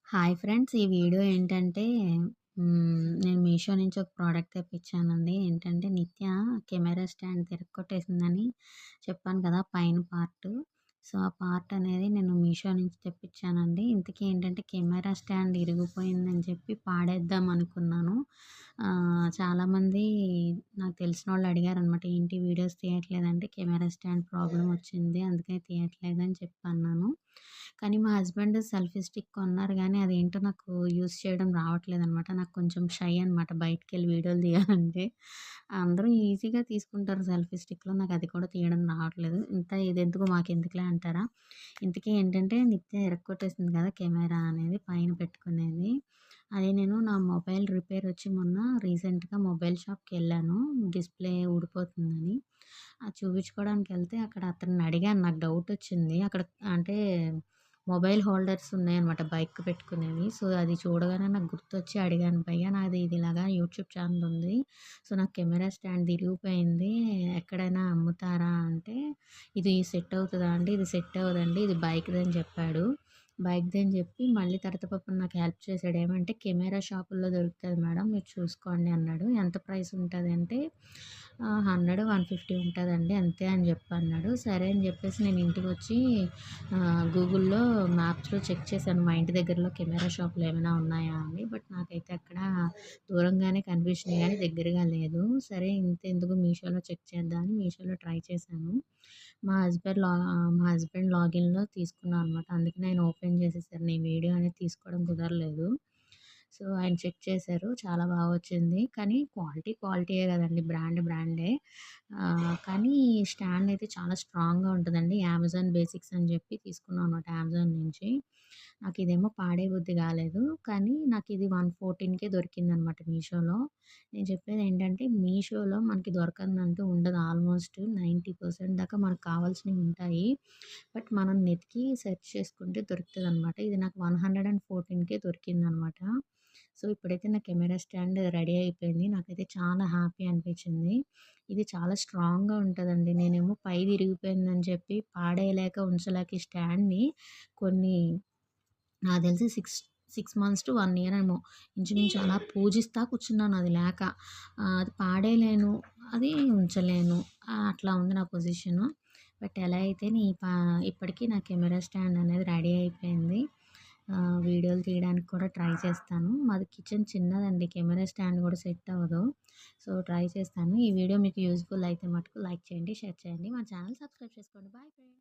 Hi friends. ఈ video ఏంటంటే నేను మీషో నుంచి ఒక ప్రోడక్ట్ తెప్పించానండి. ఏంటంటే నిత్య కెమెరా స్టాండ్ తిరగకొట్టేసిందని చెప్పాను కదా! పైన పార్ట్. సో, ఆ పార్ట్ అనేది నేను మీషో నుంచి తెప్పించానండి. ఇంతకీ ఏంటంటే కెమెరా స్టాండ్ ఇరిగిపోయిందని చెప్పి పాడేద్దాం అనుకున్నాను. చాలామంది నాకు తెలిసినోళ్ళు అడిగారనమాట. ఏంటి వీడియోస్ తీయట్లేదంటే కెమెరా స్టాండ్ ప్రాబ్లమ్ వచ్చింది. అందుకని తీయట్లేదని చెప్పన్నాను. కానీ మా హస్బెండ్ సెల్ఫీ స్టిక్ కొన్నారు గానీ, అదేంటో నాకు యూజ్ చేయడం రావట్లేదనమాట. నాకు కొంచెం షై అనమాట బయటికెళ్ళి వీడియోలు తీయాలంటే. అందరూ ఈజీగా తీసుకుంటారు సెల్ఫీ స్టిక్‌లో. నాకది కూడా తీయడం రావట్లేదు. ఇదెందుకు మాకెందుకులే అంటారా? ఇంతకీ ఏంటంటే నిత్య ఇరక్కొట్టేసింది కదా కెమెరా అనేది పైన పెట్టుకునేది. అది నేను నా మొబైల్ రిపేర్ వచ్చి మొన్న రీసెంట్‌గా మొబైల్ షాప్‌కెళ్ళాను. డిస్‌ప్లే ఊడిపోతుందని. అది చూపించుకోవడానికెళ్తే అక్కడ అతన్ని అడిగాను. నాకు డౌటొచ్చింది. అక్కడ అంటే మొబైల్ హోల్డర్స్ ఉన్నాయన్నమాట బైక్‌కి పెట్టుకునేవి. సో, అది చూడగానే నాకు గుర్తొచ్చి అడిగాను. భయ్యా నాది ఇది ఇలాగా యూట్యూబ్ ఛానెల్ ఉంది. సో, నాకు కెమెరా స్టాండ్ ఇరిగిపోయింది. ఎక్కడైనా అమ్ముతారా అంటే, ఇది సెట్ అవుతదా అండి? ఇది సెట్ అవ్వదండి. ఇది బైక్‌దని చెప్పాడు. బైక్‌ది అని చెప్పి మళ్ళీ తర్వాత పాపం నాకు హెల్ప్ చేసాడు. ఏమంటే కెమెరా షాపుల్లో దొరుకుతది మేడం మీరు చూసుకోండి అన్నాడు. ఎంత ప్రైస్ ఉంటది అంటే 100, 150 ఉంటదండి అంతే అని చెప్పి అన్నాడు. సరే అని చెప్పేసి నేను ఇంటికొచ్చి గూగుల్‌లో మ్యాప్స్‌లో చెక్ చేశాను. మా ఇంటి దగ్గరలో కెమెరా షాపులు ఏమైనా ఉన్నాయా అని. బట్ నాకైతే అక్కడ దూరంగానే కనిపించినాయి గానీ దగ్గరగా లేదు. సరే ఇంతెందుకు మీషోలో చెక్ చేద్దాం అని మీషోలో ట్రై చేశాను. మా హస్బెండ్ లాగిన్‌లో తీసుకున్నా అనమాట. అందుకనే ఆయన ఓపెన్ చేసేసారు. నేను వీడియో అనేది తీసుకోవడం కుదరలేదు. సో, ఆయన చెక్ చేశారు. చాలా వచ్చింది. కానీ క్వాలిటీయే కదండీ! బ్రాండే. కానీ స్టాండ్ అయితే చాలా స్ట్రాంగ్‌గా ఉంటదండి. అమెజాన్ బేసిక్స్ అని చెప్పి తీసుకున్నాం అనమాట అమెజాన్ నుంచి. నాకిదేమో పాడే బుద్ధి కాలేదు. కానీ నాకిది 114కే దొరికిందనమాట మీషోలో. నేను చెప్పేదేంటంటే మీషోలో మనకి దొరకనంటూ ఉండదు. ఆల్మోస్ట్ 90% దాకా మనకు కావాల్సినవి ఉంటాయి. బట్ మనం వెతికి సెర్చ్ చేసుకుంటే దొరుకుతదనమాట. ఇది నాకు 114కే దొరికిందనమాట. సో, ఇప్పుడైతే నా కెమెరా స్టాండ్ రెడీ అయిపోయింది. నాకైతే చాలా హ్యాపీ అనిపించింది. ఇది చాలా స్ట్రాంగ్‌గా ఉంటదండి. నేనేమో పైది ఇరిగిపోయిందని చెప్పి పాడేయలేక, ఉంచలేక ఈ స్టాండ్‌ని కొన్ని నాకు తెలిసి 6 మంత్స్ టు 1 ఇయర్ ఏమో ఇంచుమించు అలా పూజిస్తా కూర్చున్నాను అది లేక. అది పాడేయలేను, అది ఉంచలేను. అట్లా ఉంది నా పొజిషను. బట్ ఎలా అయితేనే ఇప్పటికి నా కెమెరా స్టాండ్ అనేది రెడీ అయిపోయింది. వీడియోలు తీయడానికి కూడా ట్రై చేస్తాను. మాది కిచెన్ చిన్నదండి. కెమెరా స్టాండ్ కూడా సెట్ అవ్వదు. సో, ట్రై చేస్తాను. ఈ వీడియో మీకు యూజ్‌ఫుల్ అయితే మటుకు లైక్ చేయండి, షేర్ చేయండి. మా ఛానల్ సబ్స్క్రైబ్ చేసుకోండి. Bye friends.